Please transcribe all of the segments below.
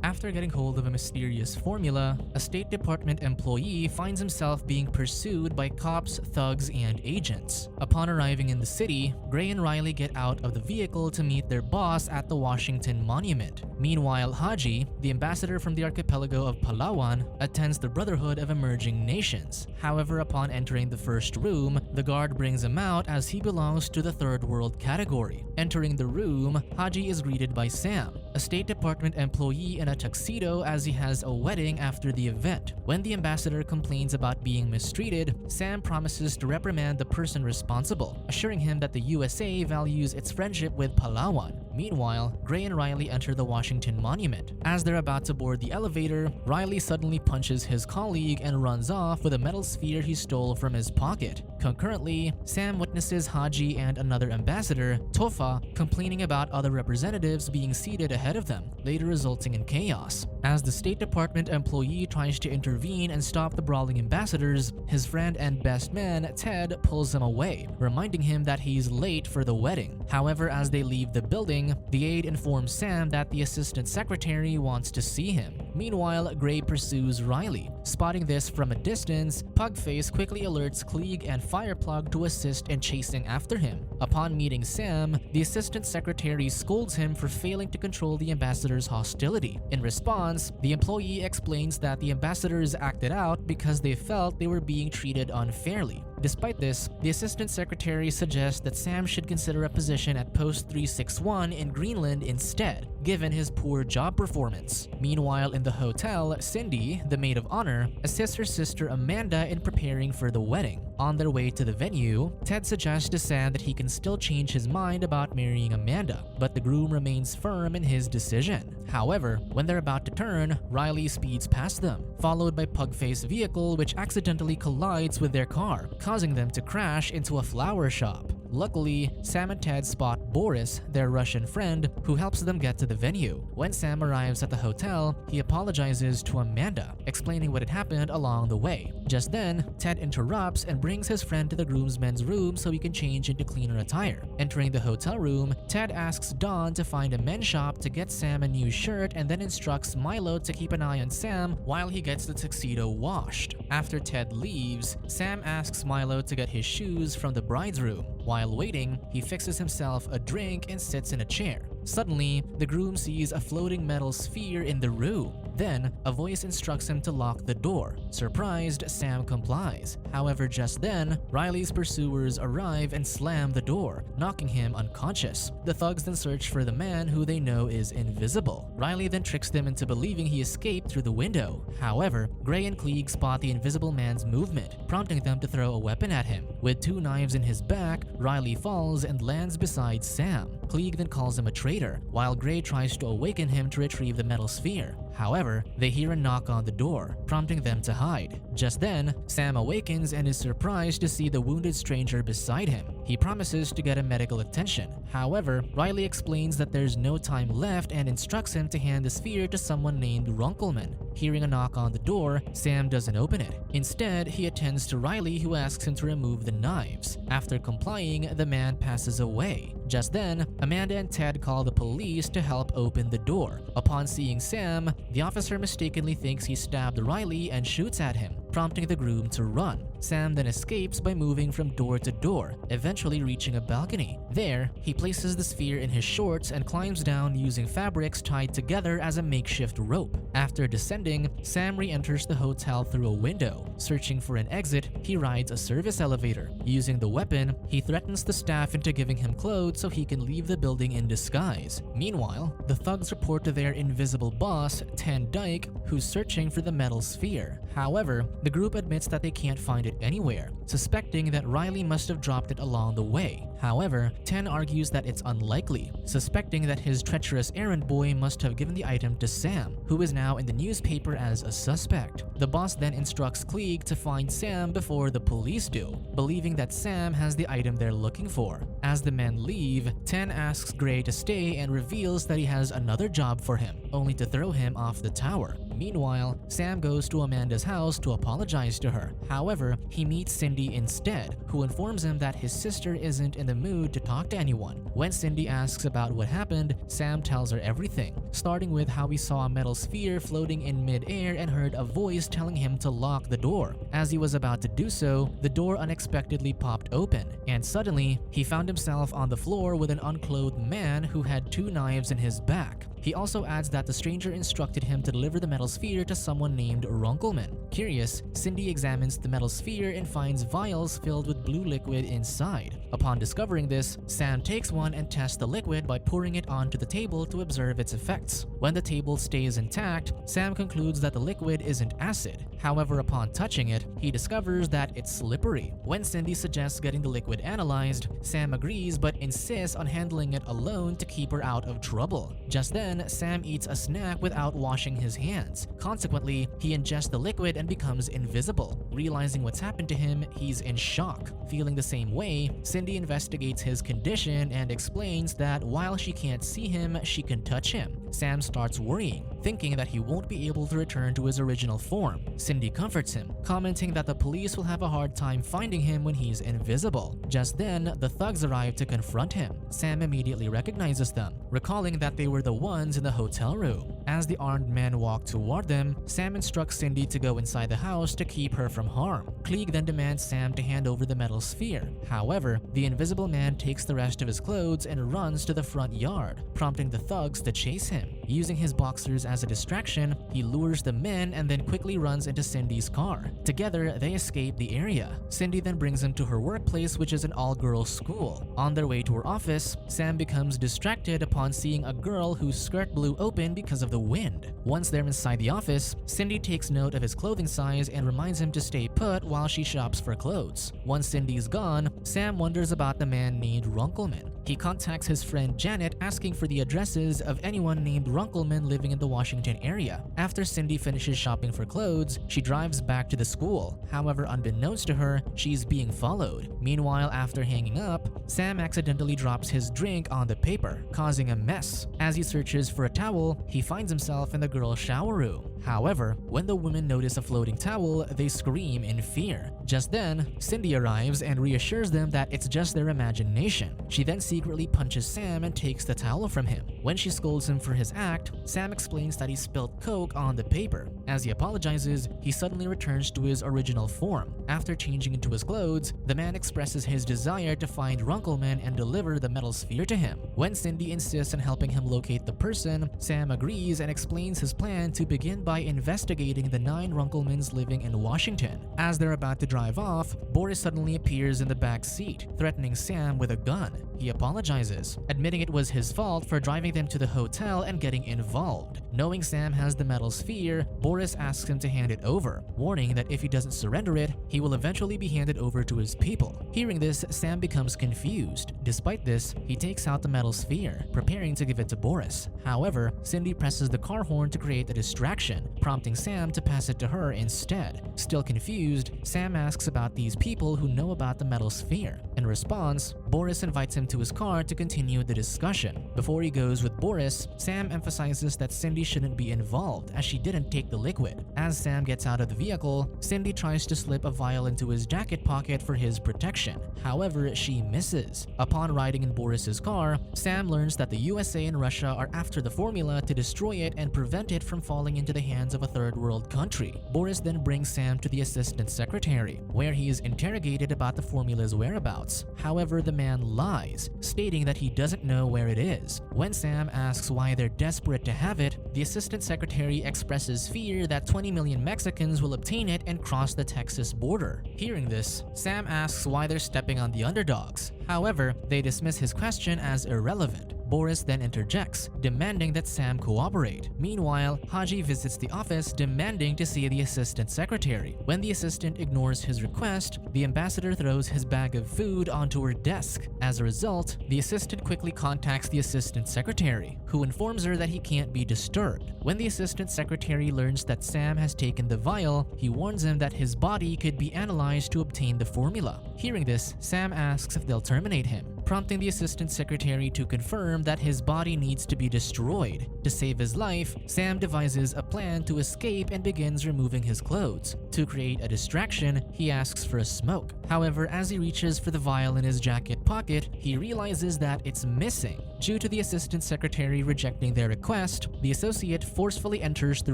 After getting hold of a mysterious formula, a State Department employee finds himself being pursued by cops, thugs, and agents. Upon arriving in the city, Gray and Riley get out of the vehicle to meet their boss at the Washington Monument. Meanwhile, Haji, the ambassador from the archipelago of Palawan, attends the Brotherhood of Emerging Nations. However, upon entering the first room, the guard brings him out as he belongs to the Third World category. Entering the room, Haji is greeted by Sam, a State Department employee in a tuxedo, as he has a wedding after the event. When the ambassador complains about being mistreated, Sam promises to reprimand the person responsible, assuring him that the USA values its friendship with Palawan. Meanwhile, Gray and Riley enter the Washington Monument. As they're about to board the elevator, Riley suddenly punches his colleague and runs off with a metal sphere he stole from his pocket. Concurrently, Sam witnesses Haji and another ambassador, Tofa, complaining about other representatives being seated ahead of them, later resulting in chaos. As the State Department employee tries to intervene and stop the brawling ambassadors, his friend and best man, Ted, pulls him away, reminding him that he's late for the wedding. However, as they leave the building, the aide informs Sam that the assistant secretary wants to see him. Meanwhile, Gray pursues Riley. Spotting this from a distance, Pugface quickly alerts Klieg and Fireplug to assist in chasing after him. Upon meeting Sam, the assistant secretary scolds him for failing to control the ambassador's hostility. In response, the employee explains that the ambassadors acted out because they felt they were being treated unfairly. Despite this, the assistant secretary suggests that Sam should consider a position at Post 361 in Greenland instead, given his poor job performance. Meanwhile, in the hotel, Cindy, the maid of honor, assists her sister Amanda in preparing for the wedding. On their way to the venue, Ted suggests to Sam that he can still change his mind about marrying Amanda, but the groom remains firm in his decision. However, when they're about to turn, Riley speeds past them, followed by Pugface's vehicle, which accidentally collides with their car, causing them to crash into a flower shop. Luckily, Sam and Ted spot Boris, their Russian friend, who helps them get to the venue. When Sam arrives at the hotel, he apologizes to Amanda, explaining what had happened along the way. Just then, Ted interrupts and brings his friend to the groomsmen's room so he can change into cleaner attire. Entering the hotel room, Ted asks Dawn to find a men's shop to get Sam a new shirt and then instructs Milo to keep an eye on Sam while he gets the tuxedo washed. After Ted leaves, Sam asks Milo to get his shoes from the bride's room. While waiting, he fixes himself a drink and sits in a chair. Suddenly, the groom sees a floating metal sphere in the room. Then, a voice instructs him to lock the door. Surprised, Sam complies. However, just then, Riley's pursuers arrive and slam the door, knocking him unconscious. The thugs then search for the man who they know is invisible. Riley then tricks them into believing he escaped through the window. However, Gray and Klieg spot the invisible man's movement, prompting them to throw a weapon at him. With two knives in his back, Riley falls and lands beside Sam. Klieg then calls him a traitor, while Gray tries to awaken him to retrieve the metal sphere. However, they hear a knock on the door, prompting them to hide. Just then, Sam awakens and is surprised to see the wounded stranger beside him. He promises to get him medical attention. However, Riley explains that there's no time left and instructs him to hand the sphere to someone named Runkleman. Hearing a knock on the door, Sam doesn't open it. Instead, he attends to Riley, who asks him to remove the knives. After complying, the man passes away. Just then, Amanda and Ted call the police to help open the door. Upon seeing Sam, the officer mistakenly thinks he stabbed Riley and shoots at him, prompting the groom to run. Sam then escapes by moving from door to door, eventually reaching a balcony. There, he places the sphere in his shorts and climbs down using fabrics tied together as a makeshift rope. After descending, Sam re-enters the hotel through a window. Searching for an exit, he rides a service elevator. Using the weapon, he threatens the staff into giving him clothes so he can leave the building in disguise. Meanwhile, the thugs report to their invisible boss, Ten Dyke, who's searching for the metal sphere. However, the group admits that they can't find it anywhere, suspecting that Riley must have dropped it along the way. However, Ten argues that it's unlikely, suspecting that his treacherous errand boy must have given the item to Sam, who is now in the newspaper as a suspect. The boss then instructs Klieg to find Sam before the police do, believing that Sam has the item they're looking for. As the men leave, Ten asks Gray to stay and reveals that he has another job for him. only to throw him off the tower. Meanwhile, Sam goes to Amanda's house to apologize to her. However, he meets Cindy instead, who informs him that his sister isn't in the mood to talk to anyone. When Cindy asks about what happened, Sam tells her everything, starting with how he saw a metal sphere floating in mid-air and heard a voice telling him to lock the door. As he was about to do so, the door unexpectedly popped open, and suddenly, he found himself on the floor with an unclothed man who had 2 knives in his back. He also adds that the stranger instructed him to deliver the metal sphere to someone named Runkleman. Curious, Cindy examines the metal sphere and finds vials filled with blue liquid inside. Upon discovering this, Sam takes one and tests the liquid by pouring it onto the table to observe its effects. When the table stays intact, Sam concludes that the liquid isn't acid. However, upon touching it, he discovers that it's slippery. When Cindy suggests getting the liquid analyzed, Sam agrees but insists on handling it alone to keep her out of trouble. Just then, Sam eats a snack without washing his hands. Consequently, he ingests the liquid and becomes invisible. Realizing what's happened to him, he's in shock. Feeling the same way, Cindy investigates his condition and explains that while she can't see him, she can touch him. Sam starts worrying, thinking that he won't be able to return to his original form. Cindy comforts him, commenting that the police will have a hard time finding him when he's invisible. Just then, the thugs arrive to confront him. Sam immediately recognizes them, recalling that they were the ones in the hotel room. As the armed men walk toward them, Sam instructs Cindy to go inside the house to keep her from harm. Klieg then demands Sam to hand over the metal sphere. However, the invisible man takes the rest of his clothes and runs to the front yard, prompting the thugs to chase him. Using his boxers as a distraction, he lures the men and then quickly runs into Cindy's car. Together, they escape the area. Cindy then brings him to her workplace, which is an all-girls school. On their way to her office, Sam becomes distracted upon seeing a girl whose skirt blew open because of the wind. Once they're inside the office, Cindy takes note of his clothing size and reminds him to stay put while she shops for clothes. Once Cindy's gone, Sam wonders about the man named Runkleman. He contacts his friend Janet asking for the addresses of anyone named Runkleman living in the Washington area. After Cindy finishes shopping for clothes, she drives back to the school. However, unbeknownst to her, she's being followed. Meanwhile, after hanging up, Sam accidentally drops his drink on the paper, causing a mess. As he searches for a towel, he finds himself in the girls' shower room. However, when the women notice a floating towel, they scream in fear. Just then, Cindy arrives and reassures them that it's just their imagination. She then secretly punches Sam and takes the towel from him. When she scolds him for his act, Sam explains that he spilled coke on the paper. As he apologizes, he suddenly returns to his original form. After changing into his clothes, the man expresses his desire to find Runkleman and deliver the metal sphere to him. When Cindy insists on helping him locate the person, Sam agrees and explains his plan to begin by investigating the 9 Runklemans living in Washington. As they're about to drive off, Boris suddenly appears in the back seat, threatening Sam with a gun. He apologizes, admitting it was his fault for driving them to the hotel and getting involved. Knowing Sam has the metal sphere, Boris asks him to hand it over, warning that if he doesn't surrender it, he will eventually be handed over to his people. Hearing this, Sam becomes confused. Despite this, he takes out the metal sphere, preparing to give it to Boris. However, Cindy presses the car horn to create a distraction, prompting Sam to pass it to her instead. Still confused, Sam asks about these people who know about the metal sphere. In response, Boris invites him to his car to continue the discussion. Before he goes with Boris, Sam emphasizes that Cindy shouldn't be involved as she didn't take the liquid. As Sam gets out of the vehicle, Cindy tries to slip a vial into his jacket pocket for his protection. However, she misses. Upon riding in Boris's car, Sam learns that the USA and Russia are after the formula to destroy it and prevent it from falling into the hands of a third world country. Boris then brings Sam to the assistant secretary, where he is interrogated about the formula's whereabouts. However, the man lies, stating that he doesn't know where it is. When Sam asks why they're desperate to have it, the assistant secretary expresses fear that 20 million Mexicans will obtain it and cross the Texas border. Hearing this, Sam asks why they're stepping on the underdogs. However, they dismiss his question as irrelevant. Boris then interjects, demanding that Sam cooperate. Meanwhile, Haji visits the office demanding to see the assistant secretary. When the assistant ignores his request, the ambassador throws his bag of food onto her desk. As a result, the assistant quickly contacts the assistant secretary, who informs her that he can't be disturbed. When the assistant secretary learns that Sam has taken the vial, he warns him that his body could be analyzed to obtain the formula. Hearing this, Sam asks if they'll terminate him. prompting the assistant secretary to confirm that his body needs to be destroyed. To save his life, Sam devises a plan to escape and begins removing his clothes. To create a distraction, he asks for a smoke. However, as he reaches for the vial in his jacket pocket, he realizes that it's missing. Due to the assistant secretary rejecting their request, the associate forcefully enters the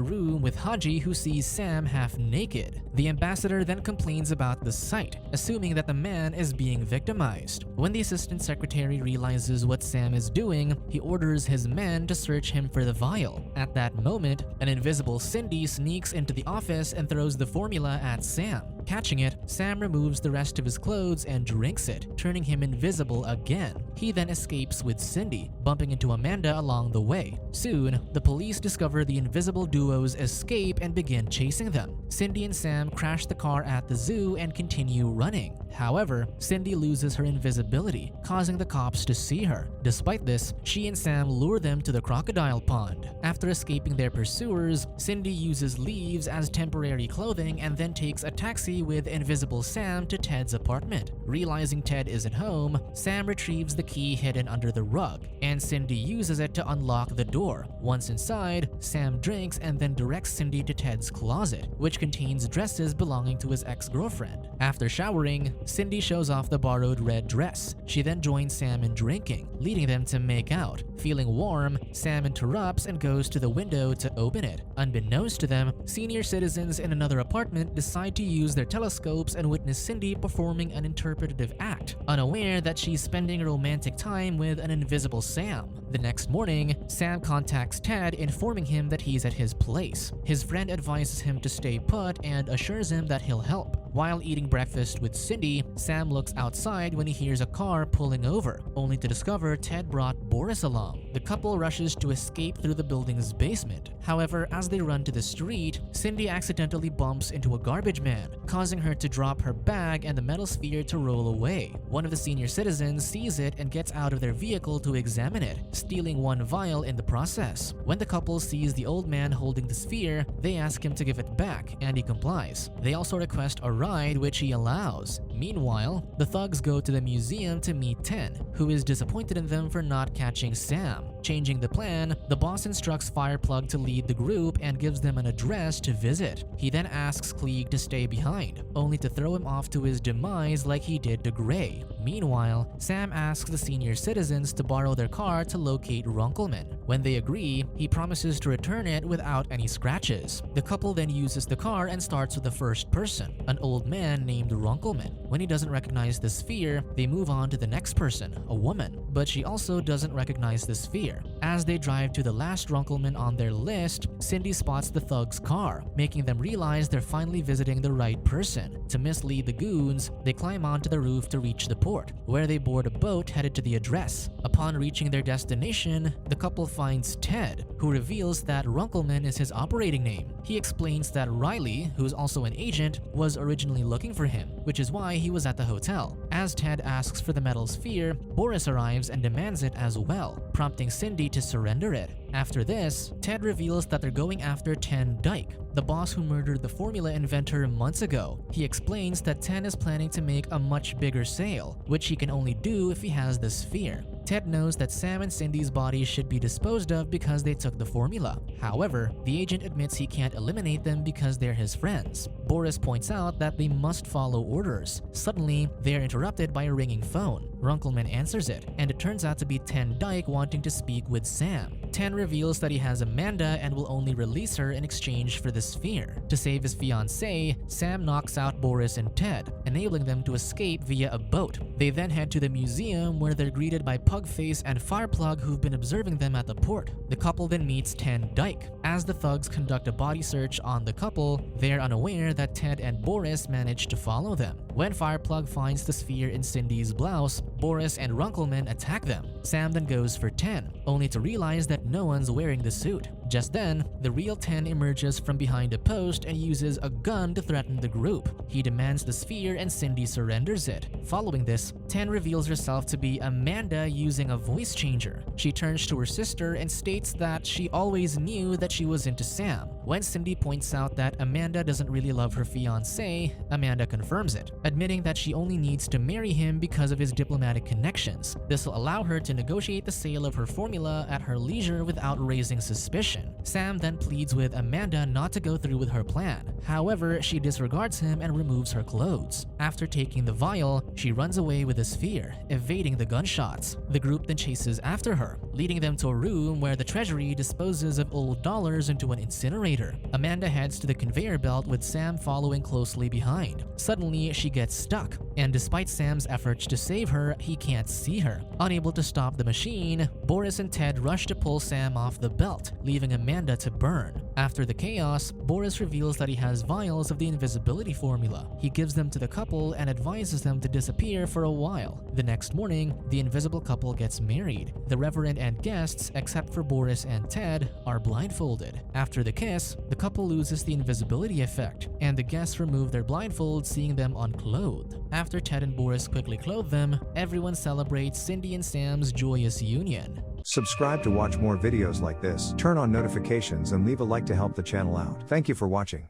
room with Haji, who sees Sam half naked. The ambassador then complains about the sight, assuming that the man is being victimized. When the assistant secretary realizes what Sam is doing, he orders his men to search him for the vial. At that moment, an invisible Cindy sneaks into the office and throws the formula at Sam. Catching it, Sam removes the rest of his clothes and drinks it, turning him invisible again. He then escapes with Cindy, bumping into Amanda along the way. Soon, the police discover the invisible duo's escape and begin chasing them. Cindy and Sam crash the car at the zoo and continue running. However, Cindy loses her invisibility, causing the cops to see her. Despite this, she and Sam lure them to the crocodile pond. After escaping their pursuers, Cindy uses leaves as temporary clothing and then takes a taxi with invisible Sam to Ted's apartment. Realizing Ted isn't home, Sam retrieves the key hidden under the rug, and Cindy uses it to unlock the door. Once inside, Sam drinks and then directs Cindy to Ted's closet, which contains dresses belonging to his ex-girlfriend. After showering, Cindy shows off the borrowed red dress. She then joins Sam in drinking, leading them to make out. Feeling warm, Sam interrupts and goes to the window to open it. Unbeknownst to them, senior citizens in another apartment decide to use their telescopes and witness Cindy performing an interpretative act, unaware that she's spending romantic time with an invisible Sam. The next morning, Sam contacts Ted, informing him that he's at his place. His friend advises him to stay put and assures him that he'll help. While eating breakfast with Cindy, Sam looks outside when he hears a car pulling over, only to discover Ted brought Boris along. The couple rushes to escape through the building's basement. However, as they run to the street, Cindy accidentally bumps into a garbage man, causing her to drop her bag and the metal sphere to roll away. One of the senior citizens sees it and gets out of their vehicle to examine it, stealing one vial in the process. When the couple sees the old man holding the sphere, they ask him to give it back, and he complies. They also request a ride, which he allows. Meanwhile, the thugs go to the museum to meet Ted, who is disappointed in them for not catching Sam. Changing the plan, the boss instructs Fireplug to lead the group and gives them an address to visit. He then asks Klieg to stay behind, only to throw him off to his demise like he did to Gray. Meanwhile, Sam asks the senior citizens to borrow their car to locate Runkleman. When they agree, he promises to return it without any scratches. The couple then uses the car and starts with the first person, an old man named Runkleman. When he doesn't recognize the sphere, they move on to the next person, a woman, but she also doesn't recognize the sphere. As they drive to the last Runkleman on their list, Cindy spots the thug's car, making them realize they're finally visiting the right person. To mislead the goons, they climb onto the roof to reach the port, where they board a boat headed to the address. Upon reaching their destination, the couple finds Ted, who reveals that Runkleman is his operating name. He explains that Riley, who's also an agent, was originally looking for him, which is why he was at the hotel. As Ted asks for the metal sphere, Boris arrives and demands it as well, prompting Cindy to surrender it. After this, Ted reveals that they're going after Ten Dyke, the boss who murdered the formula inventor months ago. He explains that Ten is planning to make a much bigger sale, which he can only do if he has the sphere. Ted knows that Sam and Cindy's bodies should be disposed of because they took the formula. However, the agent admits he can't eliminate them because they're his friends. Boris points out that they must follow orders. Suddenly, they are interrupted by a ringing phone. Runkleman answers it, and it turns out to be Ten Dyke wanting to speak with Sam. Ten reveals that he has Amanda and will only release her in exchange for the sphere. To save his fiancée, Sam knocks out Boris and Ted, enabling them to escape via a boat. They then head to the museum, where they're greeted by Pugface and Fireplug, who've been observing them at the port. The couple then meets Ten Dyke. As the thugs conduct a body search on the couple, they're unaware that Ted and Boris managed to follow them. When Fireplug finds the sphere in Cindy's blouse, Boris and Runkleman attack them. Sam then goes for Ten, only to realize that no one's wearing the suit. Just then, the real 10 emerges from behind a post and uses a gun to threaten the group. He demands the sphere and Cindy surrenders it. Following this, 10 reveals herself to be Amanda using a voice changer. She turns to her sister and states that she always knew that she was into Sam. When Cindy points out that Amanda doesn't really love her fiancé, Amanda confirms it, admitting that she only needs to marry him because of his diplomatic connections. This will allow her to negotiate the sale of her formula at her leisure without raising suspicion. Sam then pleads with Amanda not to go through with her plan. However, she disregards him and removes her clothes. After taking the vial, she runs away with the sphere, evading the gunshots. The group then chases after her, leading them to a room where the treasury disposes of old dollars into an incinerator. Amanda heads to the conveyor belt with Sam following closely behind. Suddenly, she gets stuck, and despite Sam's efforts to save her, he can't see her. Unable to stop the machine, Boris and Ted rush to pull Sam off the belt, leaving Amanda to burn. After the chaos, Boris reveals that he has vials of the invisibility formula. He gives them to the couple and advises them to disappear for a while. The next morning, the invisible couple gets married. The Reverend and guests, except for Boris and Ted, are blindfolded. After the kiss, the couple loses the invisibility effect, and the guests remove their blindfolds, seeing them unclothed. After Ted and Boris quickly clothe them, everyone celebrates Cindy and Sam's joyous union. Subscribe to watch more videos like this, turn on notifications and leave a like to help the channel out. Thank you for watching.